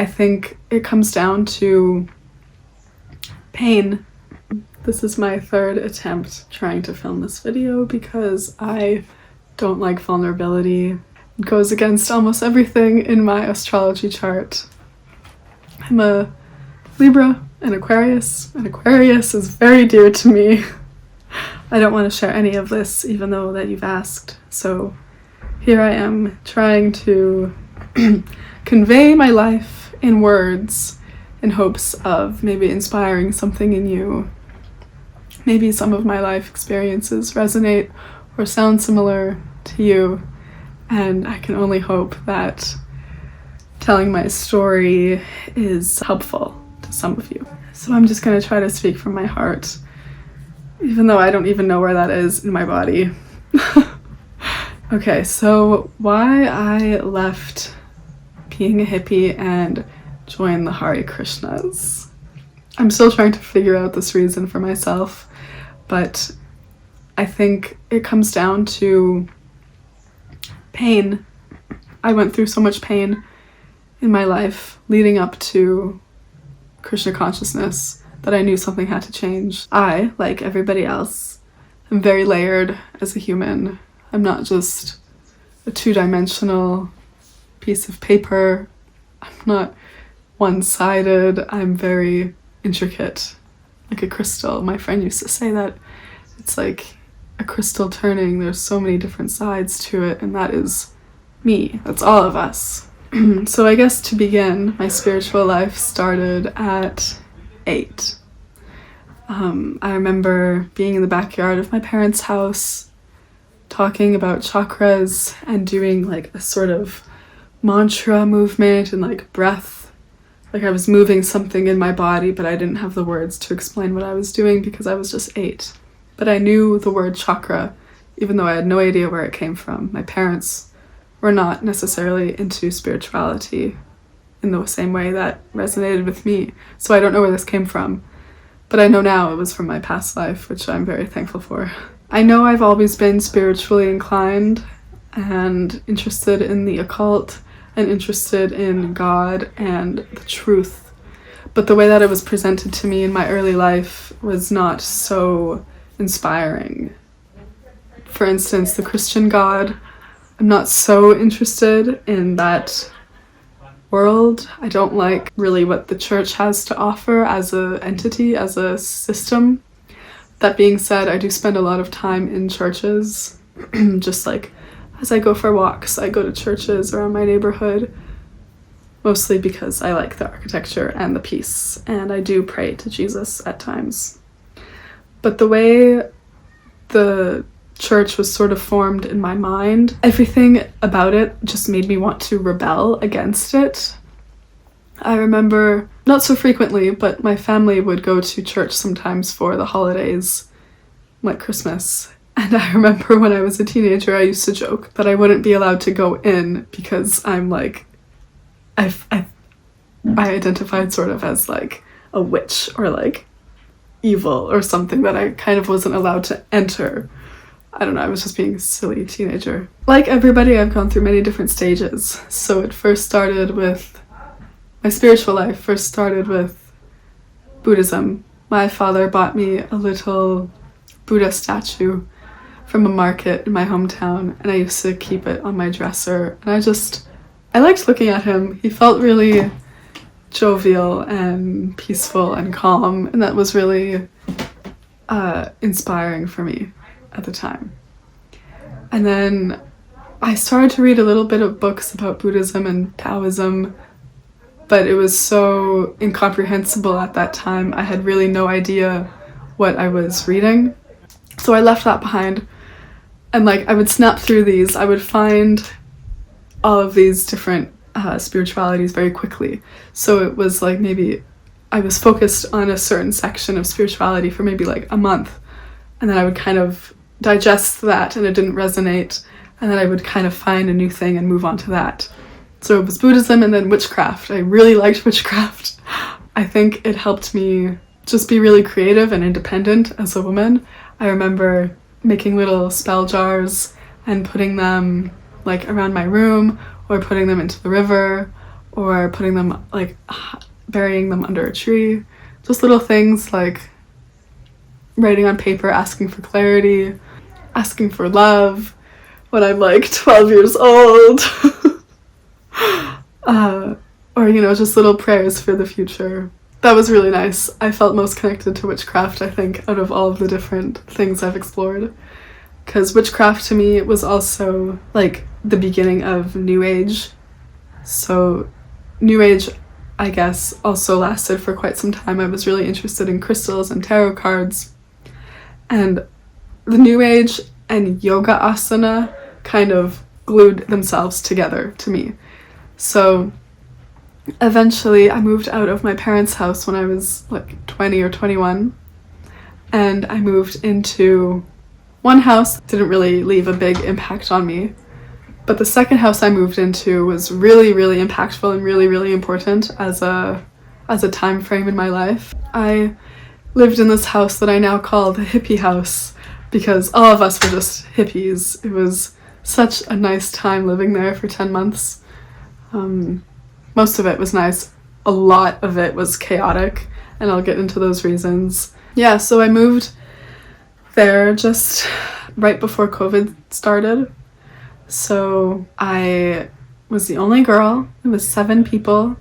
I think it comes down to pain. This is my third attempt trying to film this video because I don't like vulnerability. It goes against almost everything in my astrology chart. I'm a Libra and Aquarius, and Aquarius is very dear to me. I don't want to share any of this even though that you've asked. So here I am trying to convey my life in words in hopes of maybe inspiring something in you. Maybe some of my life experiences resonate or sound similar to you, and I can only hope that telling my story is helpful to some of you. So I'm just going to try to speak from my heart, even though I don't even know where that is in my body. Okay, so why I left being a hippie and joined the Hare Krishnas. I'm still trying to figure out this reason for myself, but I think it comes down to pain. I went through so much pain in my life leading up to Krishna consciousness that I knew something had to change. I, like everybody else, am very layered as a human. I'm not just a two-dimensional piece of paper. I'm not one-sided. I'm very intricate, like a crystal. My friend used to say that it's like a crystal turning. There's so many different sides to it, and that is me. That's all of us. So I guess to begin, my spiritual life started at 8. I remember being in the backyard of my parents' house, talking about chakras and doing like a sort of mantra movement and like breath. Like I was moving something in my body, but I didn't have the words to explain what I was doing because I was just 8. But I knew the word chakra, even though I had no idea where it came from. My parents were not necessarily into spirituality in the same way that resonated with me. So I don't know where this came from, but I know now it was from my past life, which I'm very thankful for. I know I've always been spiritually inclined and interested in the occult and interested in God and the truth, but the way that it was presented to me in my early life was not so inspiring. For instance, the Christian God, I'm not so interested in that world. I don't like really what the church has to offer as an entity, as a system. That being said, I do spend a lot of time in churches, just like as I go for walks, I go to churches around my neighborhood, mostly because I like the architecture and the peace, and I do pray to Jesus at times. But the way the church was sort of formed in my mind, everything about it just made me want to rebel against it. I remember, not so frequently, but my family would go to church sometimes for the holidays, like Christmas. And I remember when I was a teenager, I used to joke that I wouldn't be allowed to go in because I'm like, I identified sort of as like a witch or like evil or something, that I kind of wasn't allowed to enter. I don't know, I was just being a silly teenager. Like everybody, I've gone through many different stages. So it first started with, my spiritual life first started with Buddhism. My father bought me a little Buddha statue from a market in my hometown, and I used to keep it on my dresser. And I liked looking at him. He felt really jovial and peaceful and calm, and that was really inspiring for me at the time. And then I started to read a little bit of books about Buddhism and Taoism, but it was so incomprehensible at that time. I had really no idea what I was reading. So I left that behind, and like I would snap through these. I would find all of these different spiritualities very quickly. So it was like maybe I was focused on a certain section of spirituality for maybe like a month, and then I would kind of digest that and it didn't resonate, and then I would kind of find a new thing and move on to that. So it was Buddhism and then witchcraft. I really liked witchcraft. I think it helped me just be really creative and independent as a woman. I remember making little spell jars and putting them like around my room, or putting them into the river, or putting them, like burying them under a tree. Just little things like writing on paper, asking for clarity, asking for love when I'm like 12 years old. Or, you know, just little prayers for the future. That was really nice. I felt most connected to witchcraft, I think, out of all of the different things I've explored. Because witchcraft to me was also like the beginning of New Age. So New Age, I guess, also lasted for quite some time. I was really interested in crystals and tarot cards. And the New Age and yoga asana kind of glued themselves together to me. So eventually I moved out of my parents' house when I was like 20 or 21. And I moved into one house. Didn't really leave a big impact on me. But the second house I moved into was really, really impactful and really, really important as a time frame in my life. I lived in this house that I now call the hippie house because all of us were just hippies. It was such a nice time living there for 10 months. Most of it was nice. A lot of it was chaotic, and I'll get into those reasons. Yeah, so I moved there just right before COVID started. So I was the only girl. It was 7 people.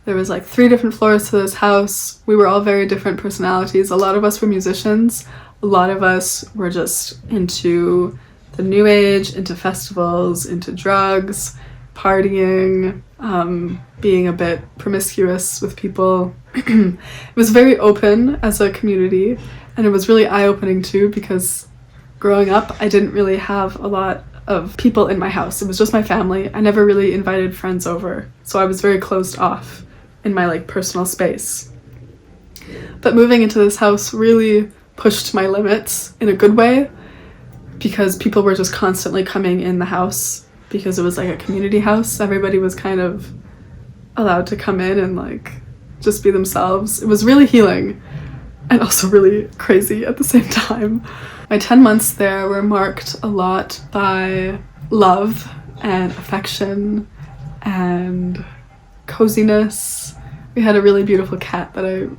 There was like 3 different floors to this house. We were all very different personalities. A lot of us were musicians. A lot of us were just into the New Age, into festivals, into drugs, partying, being a bit promiscuous with people. It was very open as a community, and it was really eye-opening too, because growing up I didn't really have a lot of people in my house. It was just my family. I never really invited friends over, so I was very closed off in my like personal space. But moving into this house really pushed my limits in a good way, because people were just constantly coming in the house because it was like a community house. Everybody was kind of allowed to come in and like just be themselves. It was really healing and also really crazy at the same time. My 10 months there were marked a lot by love and affection and coziness. We had a really beautiful cat that I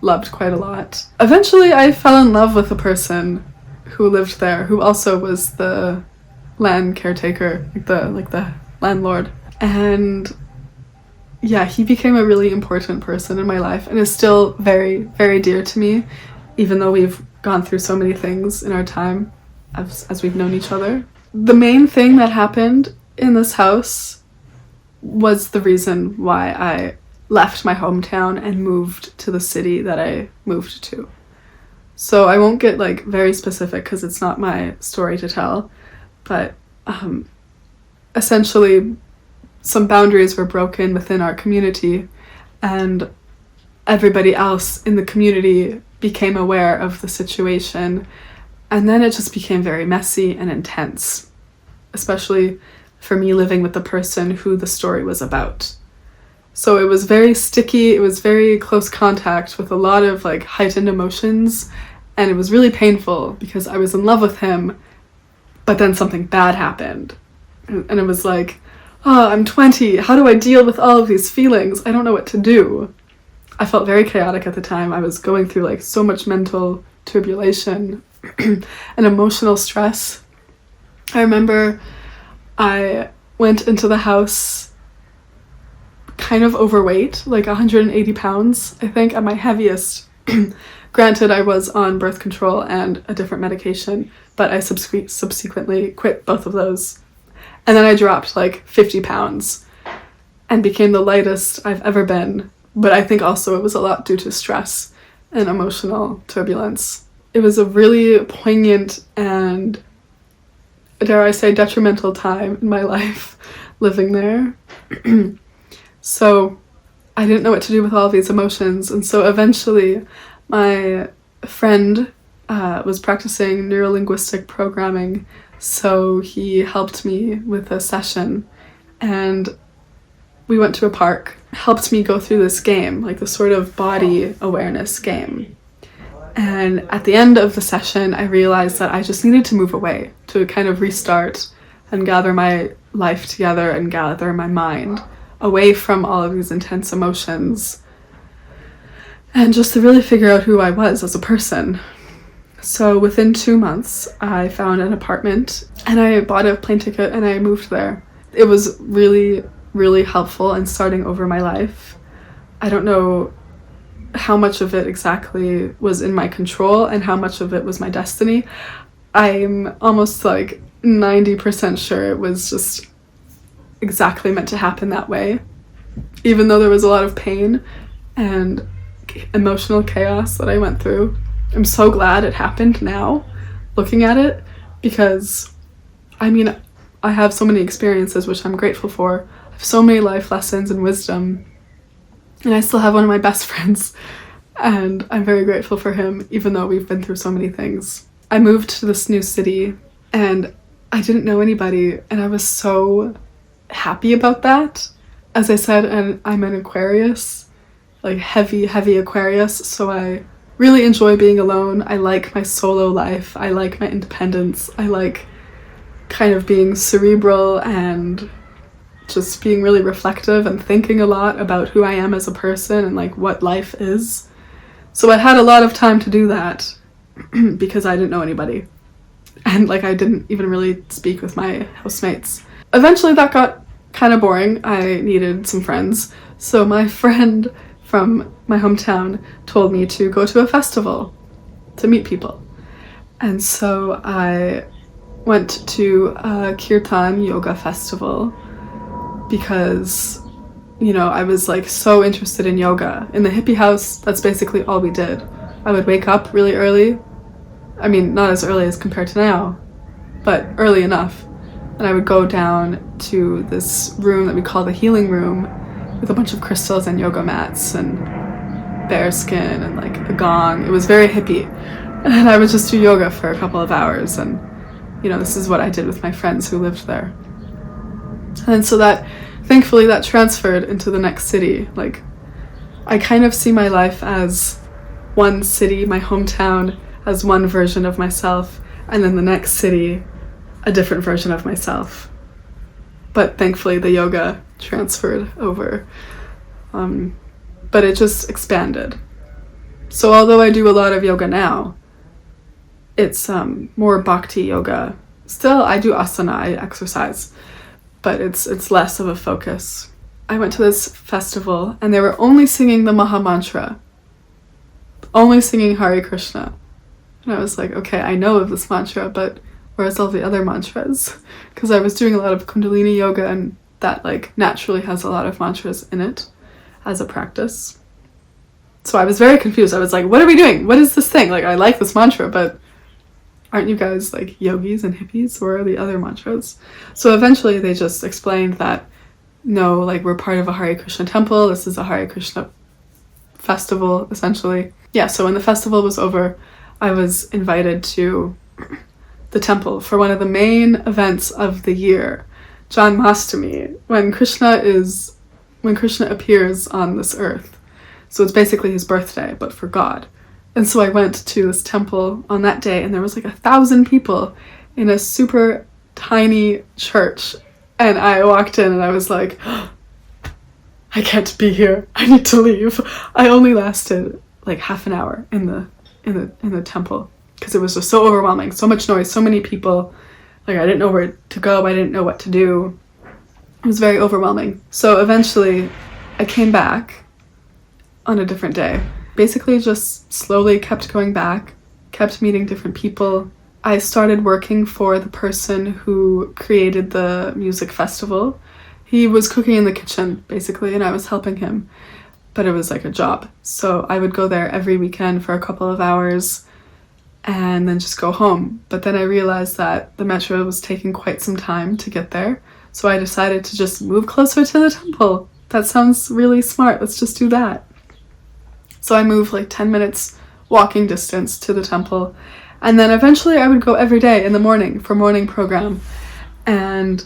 loved quite a lot. Eventually I fell in love with a person who lived there, who also was the land caretaker, like the landlord. And yeah, he became a really important person in my life and is still very, very dear to me, even though we've gone through so many things in our time as we've known each other. The main thing that happened in this house was the reason why I left my hometown and moved to the city that I moved to. So I won't get like very specific because it's not my story to tell, but essentially some boundaries were broken within our community, and everybody else in the community became aware of the situation, and then it just became very messy and intense, especially for me living with the person who the story was about. So it was very sticky, it was very close contact with a lot of like heightened emotions, and it was really painful because I was in love with him, but then something bad happened. And it was like, oh, I'm 20, how do I deal with all of these feelings? I don't know what to do. I felt very chaotic at the time. I was going through like so much mental turbulation and emotional stress. I remember I went into the house kind of overweight, like 180 pounds, I think, at my heaviest. Granted, I was on birth control and a different medication, but I subsequently quit both of those. And then I dropped like 50 pounds and became the lightest I've ever been. But I think also it was a lot due to stress and emotional turbulence. It was a really poignant and, dare I say, detrimental time in my life living there. So I didn't know what to do with all these emotions. And so eventually my friend was practicing neurolinguistic programming. So he helped me with a session, and we went to a park, helped me go through this game, like the sort of body awareness game. And at the end of the session, I realized that I just needed to move away to kind of restart and gather my life together and gather my mind away from all of these intense emotions, and just to really figure out who I was as a person. So within 2 months, I found an apartment and I bought a plane ticket and I moved there. It was really, really helpful in starting over my life. I don't know how much of it exactly was in my control and how much of it was my destiny. I'm almost like 90% sure it was just exactly meant to happen that way. Even though there was a lot of pain and emotional chaos that I went through, I'm so glad it happened now, looking at it, because I mean, I have so many experiences which I'm grateful for. I have so many life lessons and wisdom, and I still have one of my best friends, and I'm very grateful for him, even though we've been through so many things. I moved to this new city and I didn't know anybody, and I was so happy about that. As I said, and I'm an Aquarius, like heavy Aquarius, so I really enjoy being alone. I like my solo life. I like my independence. I like kind of being cerebral and just being really reflective and thinking a lot about who I am as a person and like what life is. So I had a lot of time to do that because I didn't know anybody. And like I didn't even really speak with my housemates. Eventually that got kind of boring. I needed some friends. So my friend from my hometown told me to go to a festival to meet people. And so I went to a kirtan yoga festival because, you know, I was like so interested in yoga. In the hippie house, that's basically all we did. I would wake up really early. I mean, not as early as compared to now, but early enough. And I would go down to this room that we call the healing room with a bunch of crystals and yoga mats and bear skin and like a gong. It was very hippie. And I would just do yoga for a couple of hours, and you know, this is what I did with my friends who lived there. And so that, thankfully, that transferred into the next city. Like, I kind of see my life as one city, my hometown, as one version of myself, and then the next city, a different version of myself. But thankfully the yoga transferred over, but it just expanded. So although I do a lot of yoga now, it's more bhakti yoga. Still, I do asana, I exercise, but it's less of a focus. I went to this festival and they were only singing the Maha Mantra, only singing Hare Krishna. And I was like, okay, I know of this mantra, but where's all the other mantras? Because I was doing a lot of Kundalini yoga, and that like naturally has a lot of mantras in it as a practice. So I was very confused. I was like, what are we doing? What is this thing? Like, I like this mantra, but aren't you guys like yogis and hippies? Where are the other mantras? So eventually they just explained that no, like we're part of a Hare Krishna temple. This is a Hare Krishna festival, essentially. Yeah, so when the festival was over, I was invited to the temple for one of the main events of the year, Janmashtami, when Krishna appears on this earth. So it's basically his birthday, but for God. And so I went to this temple on that day, and there was like 1,000 people in a super tiny church. And I walked in and I was like, oh, I can't be here. I need to leave. I only lasted like half an hour in the temple because it was just so overwhelming. So much noise, so many people. Like I didn't know where to go. I didn't know what to do. It was very overwhelming. So eventually I came back on a different day. Basically just slowly kept going back, kept meeting different people. I started working for the person who created the music festival. He was cooking in the kitchen, basically, and I was helping him. But it was like a job. So I would go there every weekend for a couple of hours and then just go home. But then I realized that the metro was taking quite some time to get there. So I decided to just move closer to the temple. That sounds really smart. Let's just do that. So I moved like 10 minutes walking distance to the temple. And then eventually I would go every day in the morning for morning program. And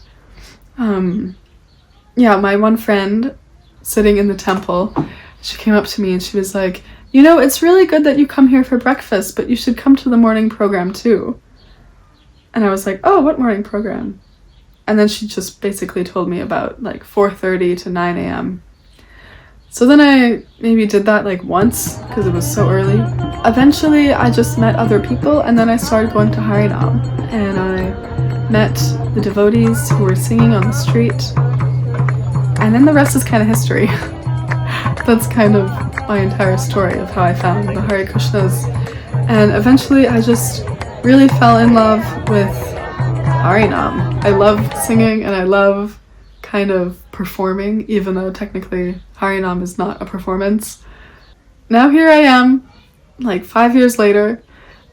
my one friend sitting in the temple, she came up to me and she was like, you know, it's really good that you come here for breakfast, but you should come to the morning program too. And I was like, oh, what morning program? And then she just basically told me about like 4:30 to 9 a.m. So then I maybe did that like once because it was so early. Eventually I just met other people, and then I started going to Hare and I met the devotees who were singing on the street. And then the rest is kind of history. That's kind of my entire story of how I found the Hare Krishnas. And eventually I just really fell in love with Harinam. I love singing and I love kind of performing, even though technically Harinam is not a performance. Now here I am, like 5 years later.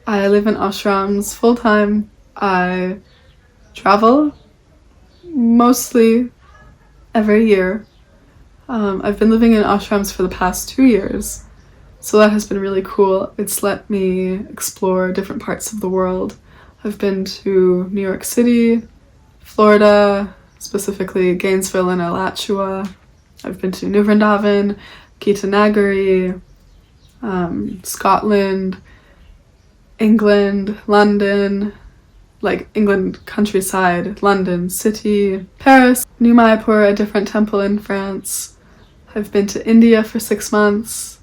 I live in ashrams full time. I travel mostly every year. I've been living in ashrams for the past 2 years, so that has been really cool. It's let me explore different parts of the world. I've been to New York City, Florida, specifically Gainesville and Alachua. I've been to New Vrindavan, Gitanagari, Scotland, England, London, like England countryside, London city, Paris, New Mayapur, a different temple in France. I've been to India for 6 months.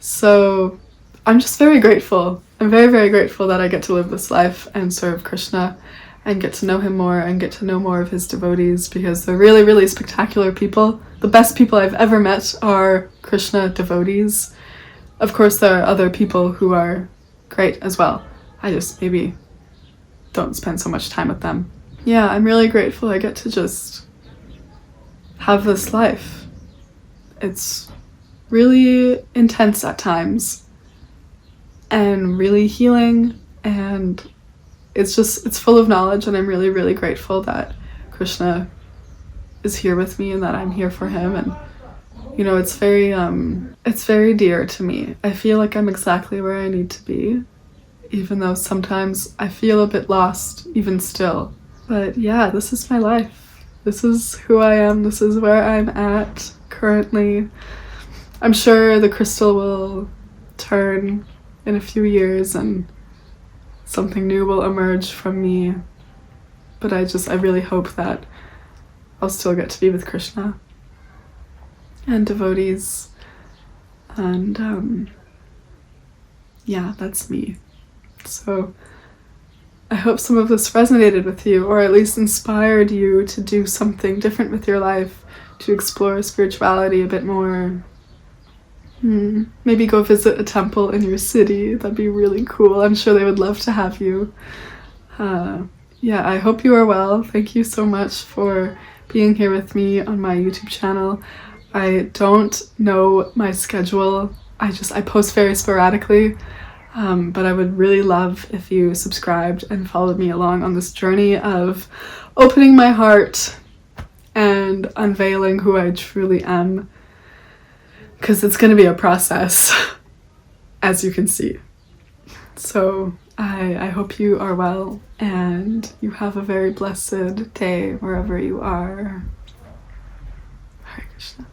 So I'm just very grateful. I'm very, very grateful that I get to live this life and serve Krishna and get to know him more and get to know more of his devotees, because they're really, really spectacular people. The best people I've ever met are Krishna devotees. Of course, there are other people who are great as well. I just maybe don't spend so much time with them. Yeah, I'm really grateful I get to just have this life. It's really intense at times and really healing, and it's full of knowledge, and I'm really, really grateful that Krishna is here with me and that I'm here for him. And you know, it's very dear to me. I feel like I'm exactly where I need to be, even though sometimes I feel a bit lost even still. But yeah, this is my life. This is who I am. This is where I'm at currently. I'm sure the crystal will turn in a few years and something new will emerge from me. But I really hope that I'll still get to be with Krishna and devotees. And yeah, that's me. So I hope some of this resonated with you, or at least inspired you to do something different with your life, to explore spirituality a bit more. Maybe go visit a temple in your city. That'd be really cool. I'm sure they would love to have you. Yeah, I hope you are well. Thank you so much for being here with me on my YouTube channel. I don't know my schedule. I post very sporadically. But I would really love if you subscribed and followed me along on this journey of opening my heart and unveiling who I truly am, because it's going to be a process, as you can see. So I hope you are well and you have a very blessed day wherever you are. Hare Krishna.